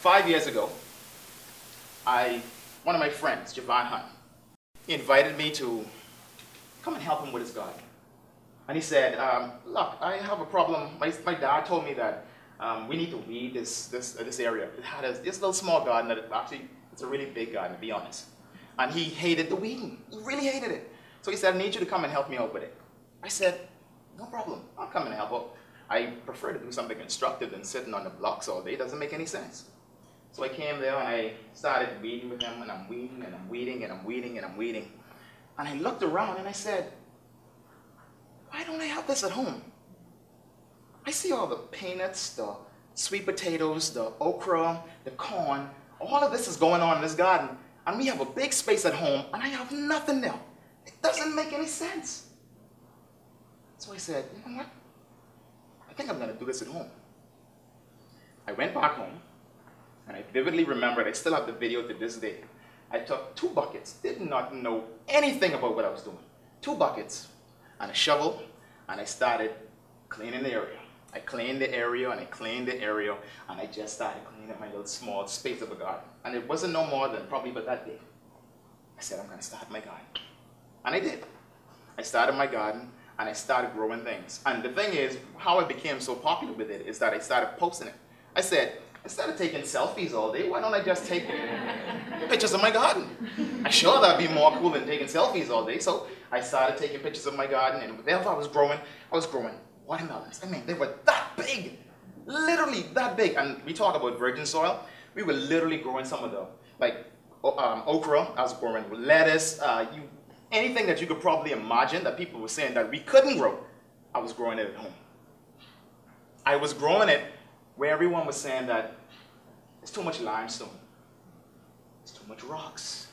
5 years ago, one of my friends, Javon Hunt, he invited me to come and help him with his garden. And he said, look, I have a problem. My dad told me that we need to weed this area. It had this little small garden that actually, it's a really big garden, to be honest. And he hated the weeding. He really hated it. So he said, I need you to come and help me out with it. I said, no problem. I'll come and help out. I prefer to do something constructive than sitting on the blocks all day. It doesn't make any sense. So I came there and I started weeding with him, and I'm weeding and I'm weeding and I'm weeding and I'm weeding. And I looked around and I said, why don't I have this at home? I see all the peanuts, the sweet potatoes, the okra, the corn, all of this is going on in this garden, and we have a big space at home, and I have nothing there. It doesn't make any sense. So I said, you know what? I think I'm going to do this at home. I went back home, and I vividly remembered, I still have the video to this day. I took 2 buckets, did not know anything about what I was doing. 2 buckets and a shovel, and I started cleaning the area. I cleaned the area, and I cleaned the area, and I just started cleaning up my little small space of a garden. And it wasn't no more than probably about that big. I said, I'm going to start my garden. And I did. I started my garden, and I started growing things. And the thing is, how I became so popular with it is that I started posting it. I said, instead of taking selfies all day, why don't I just take pictures of my garden? I'm sure that'd be more cool than taking selfies all day. So I started taking pictures of my garden, and whatever I was growing watermelons. I mean, they were that big, literally that big. And we talk about virgin soil. We were literally growing some of the, like okra. I was growing lettuce, anything that you could probably imagine that people were saying that we couldn't grow. I was growing it at home. I was growing it where everyone was saying that it's too much limestone, it's too much rocks.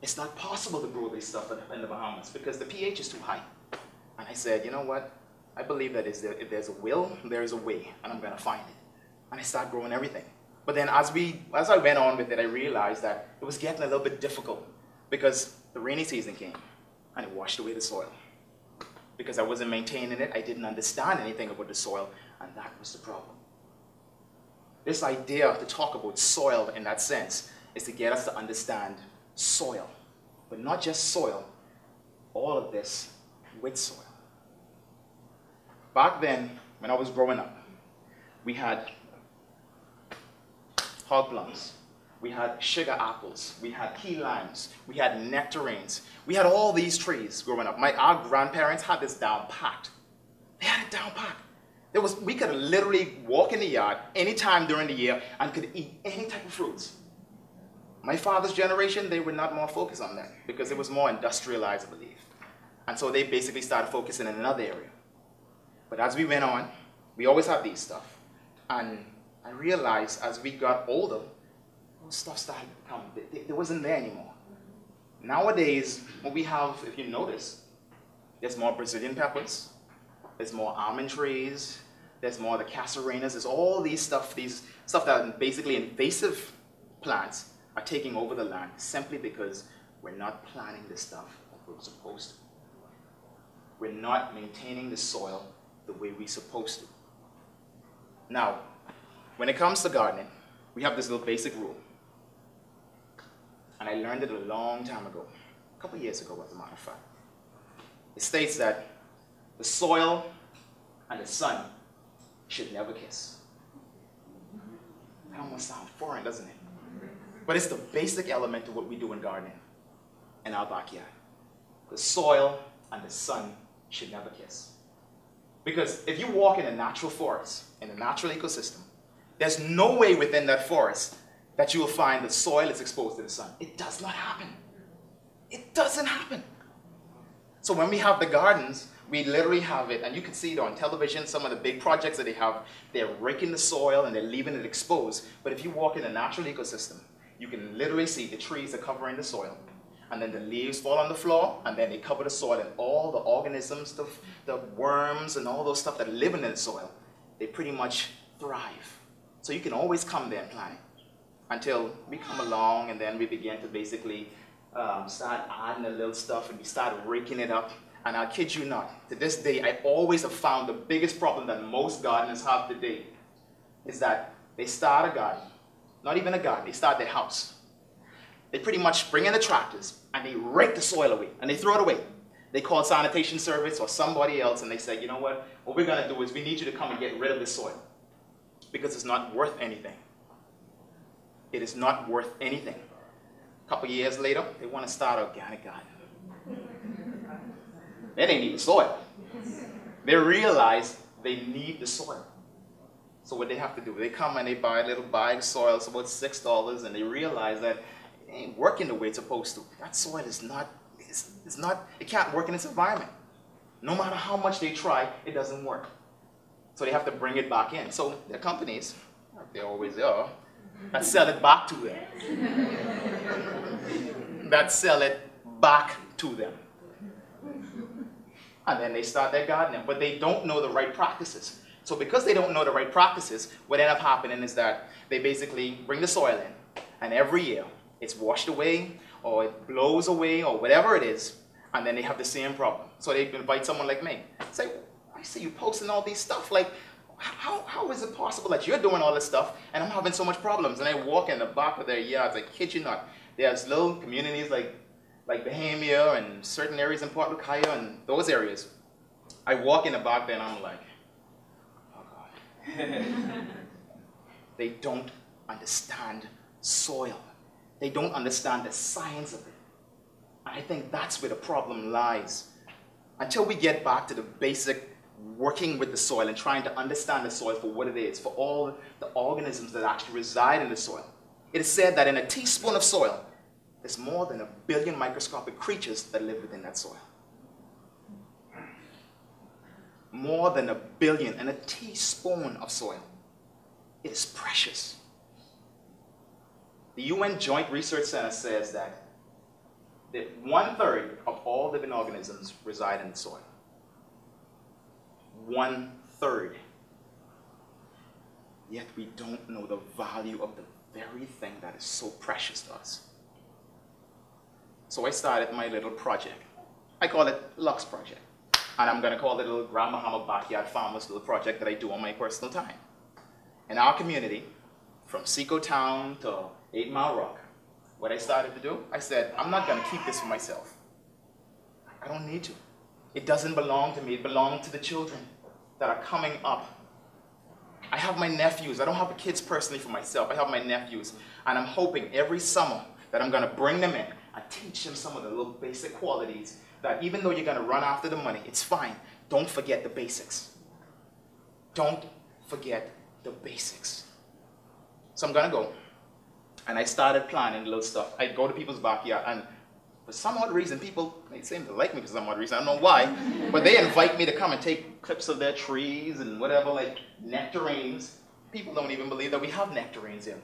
It's not possible to grow this stuff in the Bahamas because the pH is too high. And I said, you know what? I believe that if there's a will, there is a way, and I'm going to find it. And I started growing everything. But then as I went on with it, I realized that it was getting a little bit difficult because the rainy season came, and it washed away the soil. Because I wasn't maintaining it, I didn't understand anything about the soil, and that was the problem. This idea to talk about soil in that sense is to get us to understand soil, but not just soil, all of this with soil. Back then, when I was growing up, we had hog plums, we had sugar apples, we had key limes, we had nectarines, we had all these trees growing up. Our grandparents had this down packed. They had it down packed. We could literally walk in the yard anytime during the year and could eat any type of fruits. My father's generation, they were not more focused on that because it was more industrialized, I believe. And so they basically started focusing in another area. But as we went on, we always had these stuff. And I realized as we got older, those stuff started to come. It wasn't there anymore. Nowadays, what we have, if you notice, there's more Brazilian peppers, there's more almond trees, there's more of the cassarenas, there's all these stuff that are basically invasive plants are taking over the land simply because we're not planting this stuff like we're supposed to. We're not maintaining the soil the way we're supposed to. Now, when it comes to gardening, we have this little basic rule. And I learned it a long time ago, a couple years ago, as a matter of fact. It states that the soil and the sun should never kiss. That almost sounds foreign, doesn't it? But it's the basic element of what we do in gardening in our backyard. The soil and the sun should never kiss. Because if you walk in a natural forest, in a natural ecosystem, there's no way within that forest that you will find the soil is exposed to the sun. It does not happen. It doesn't happen. So when we have the gardens, we literally have it, and you can see it on television, some of the big projects that they have, they're raking the soil and they're leaving it exposed. But if you walk in a natural ecosystem, you can literally see the trees are covering the soil, and then the leaves fall on the floor, and then they cover the soil, and all the organisms, the worms, and all those stuff that live in the soil, they pretty much thrive. So you can always come there and plant it until we come along, and then we begin to basically start adding a little stuff, and we start raking it up. And I kid you not, to this day, I always have found the biggest problem that most gardeners have today is that they start a garden, Not even a garden. They start their house. They pretty much bring in the tractors and they rake the soil away and they throw it away. They call sanitation service or somebody else and they say, you know what we're going to do is we need you to come and get rid of this soil because it's not worth anything. It is not worth anything. A couple years later, they want to start an organic garden. They didn't need the soil. They realize they need the soil. So what they have to do, they come and they buy a little bag of soil, it's about $6, and they realize that it ain't working the way it's supposed to. That soil is not, it can't work in its environment. No matter how much they try, it doesn't work. So they have to bring it back in. So there are companies, they always are, that sell it back to them. That sell it back to them. And then they start their gardening, but they don't know the right practices. So because they don't know the right practices, what ends up happening is that they basically bring the soil in, and every year it's washed away, or it blows away, or whatever it is, and then they have the same problem. So they invite someone like me. Say, I see you posting all these stuff, like, how is it possible that you're doing all this stuff, and I'm having so much problems? And I walk in the back of their yards, I kid you not. There's little communities like Bahama and certain areas in Port Lucaya and those areas. I walk in the back there and I'm like, oh God. They don't understand soil. They don't understand the science of it. And I think that's where the problem lies. Until we get back to the basic working with the soil and trying to understand the soil for what it is, for all the organisms that actually reside in the soil. It is said that in a teaspoon of soil, there's more than 1 billion microscopic creatures that live within that soil. More than 1 billion in a teaspoon of soil. It is precious. The UN Joint Research Center says that 1/3 of all living organisms reside in the soil. 1/3. Yet we don't know the value of the very thing that is so precious to us. So I started my little project. I call it Lux Project. And I'm going to call it a little TEDxGrandBahama backyard farmers little project that I do on my personal time. In our community, from Seco Town to 8 Mile Rock, what I started to do, I said, I'm not going to keep this for myself. I don't need to. It doesn't belong to me. It belongs to the children that are coming up. I have my nephews. I don't have the kids personally for myself. I have my nephews. And I'm hoping every summer that I'm going to bring them in and teach them some of the little basic qualities that even though you're going to run after the money, it's fine. Don't forget the basics. Don't forget the basics. So I'm going to go. And I started planning little stuff. I go to people's backyard, and for some odd reason, people, they seem to like me for some odd reason. I don't know why, but they invite me to come and take clips of their trees and whatever, like nectarines. People don't even believe that we have nectarines here.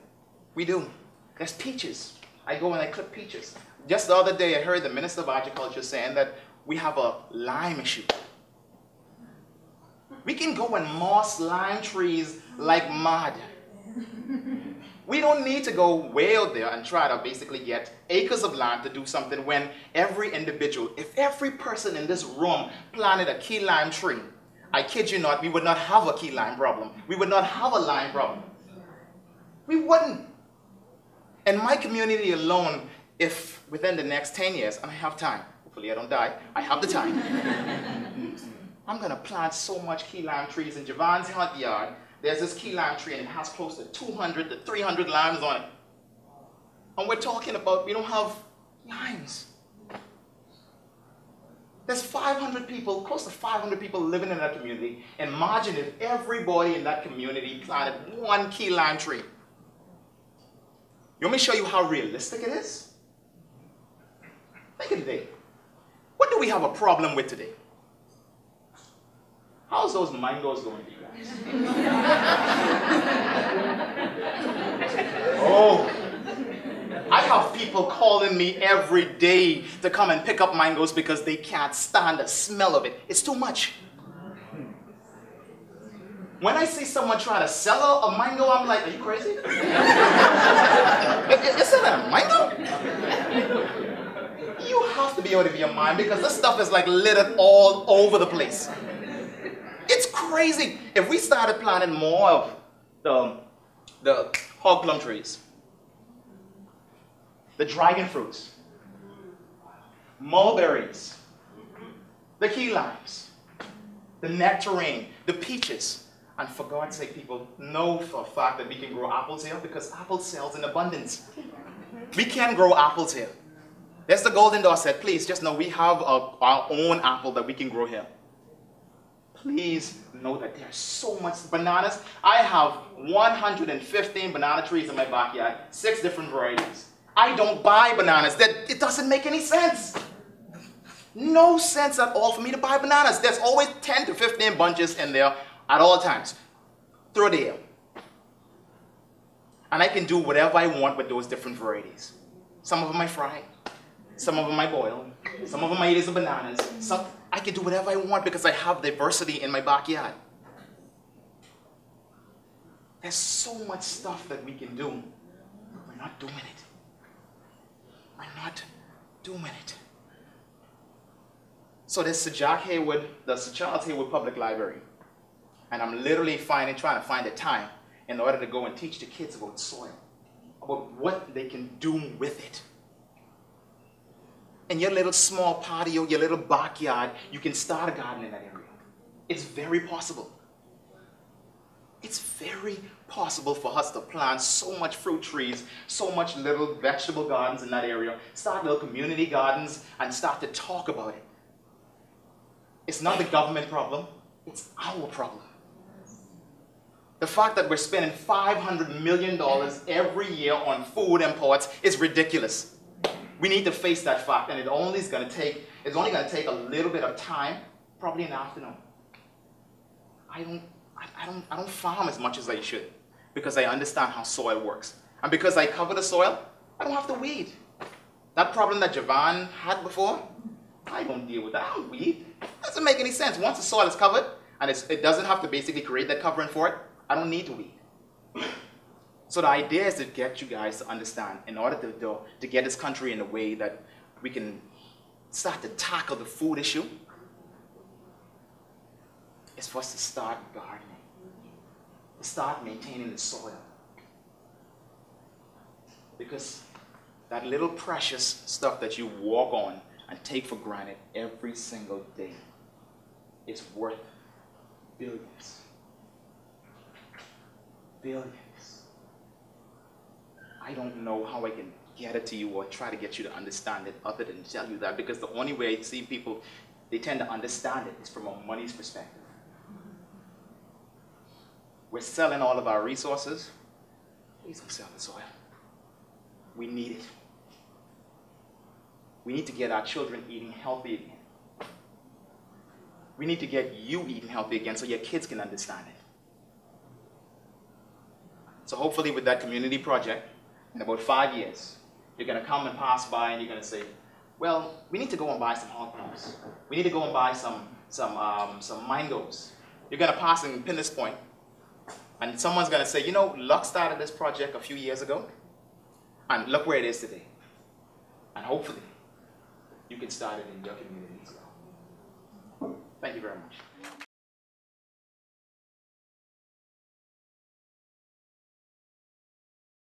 We do. There's peaches. I go and I clip peaches. Just the other day, I heard the Minister of Agriculture saying that we have a lime issue. We can go and moss lime trees like mad. We don't need to go way out there and try to basically get acres of land to do something when every individual, if every person in this room planted a key lime tree, I kid you not, we would not have a key lime problem. We would not have a lime problem. We wouldn't. In my community alone, if within the next 10 years, and I have time, hopefully I don't die, I have the time, I'm going to plant so much key lime trees in Javon's hunt yard. There's this key lime tree and it has close to 200 to 300 limes on it. And we're talking about we don't have limes. There's 500 people, close to 500 people living in that community. Imagine if everybody in that community planted one key lime tree. You want me to show you how realistic it is? Think of today. What do we have a problem with today? How's those mangoes going to you guys? Oh, I have people calling me every day to come and pick up mangoes because they can't stand the smell of it. It's too much. When I see someone try to sell a mango, I'm like, are you crazy? You selling a mango? You have to be able to be your mind because this stuff is like littered all over the place. It's crazy. If we started planting more of the hog plum trees, the dragon fruits, mulberries, the key limes, the nectarine, the peaches. And for God's sake, people, know for a fact that we can grow apples here because apple sells in abundance. We can grow apples here. That's the Golden Door said, please just know we have our own apple that we can grow here. Please know that there's so much bananas. I have 115 banana trees in my backyard, 6 different varieties. I don't buy bananas. It doesn't make any sense. No sense at all for me to buy bananas. There's always 10 to 15 bunches in there at all times through the year. And I can do whatever I want with those different varieties. Some of them I fry, some of them I boil, some of them I eat as bananas. I can do whatever I want because I have diversity in my backyard. There's so much stuff that we can do. We're not doing it. We're not doing it. So there's Sir Charles Haywood Public Library. And I'm literally trying to find the time in order to go and teach the kids about soil, about what they can do with it. In your little small patio, your little backyard, you can start a garden in that area. It's very possible. It's very possible for us to plant so much fruit trees, so much little vegetable gardens in that area, start little community gardens, and start to talk about it. It's not the government problem, it's our problem. The fact that we're spending $500 million every year on food imports is ridiculous. We need to face that fact, and it's only going to take a little bit of time, probably in the afternoon. I don't farm as much as I should because I understand how soil works. And because I cover the soil, I don't have to weed. That problem that Javan had before, I don't deal with that. I don't weed. It doesn't make any sense. Once the soil is covered, and it doesn't have to basically create that covering for it, I don't need to weed. So the idea is to get you guys to understand, in order to get this country in a way that we can start to tackle the food issue, is for us to start gardening, to start maintaining the soil. Because that little precious stuff that you walk on and take for granted every single day is worth billions. Billions. I don't know how I can get it to you or try to get you to understand it other than tell you that, because the only way I see people, they tend to understand it is from a money's perspective. We're selling all of our resources. Please don't sell the soil. We need it. We need to get our children eating healthy again. We need to get you eating healthy again so your kids can understand it. So hopefully with that community project, in about 5 years, you're going to come and pass by and you're going to say, well, we need to go and buy some hog pounds. We need to go and buy some mangoes. You're going to pass and pin this point, and someone's going to say, you know, Luck started this project a few years ago, and look where it is today. And hopefully, you can start it in your community as well. Thank you very much.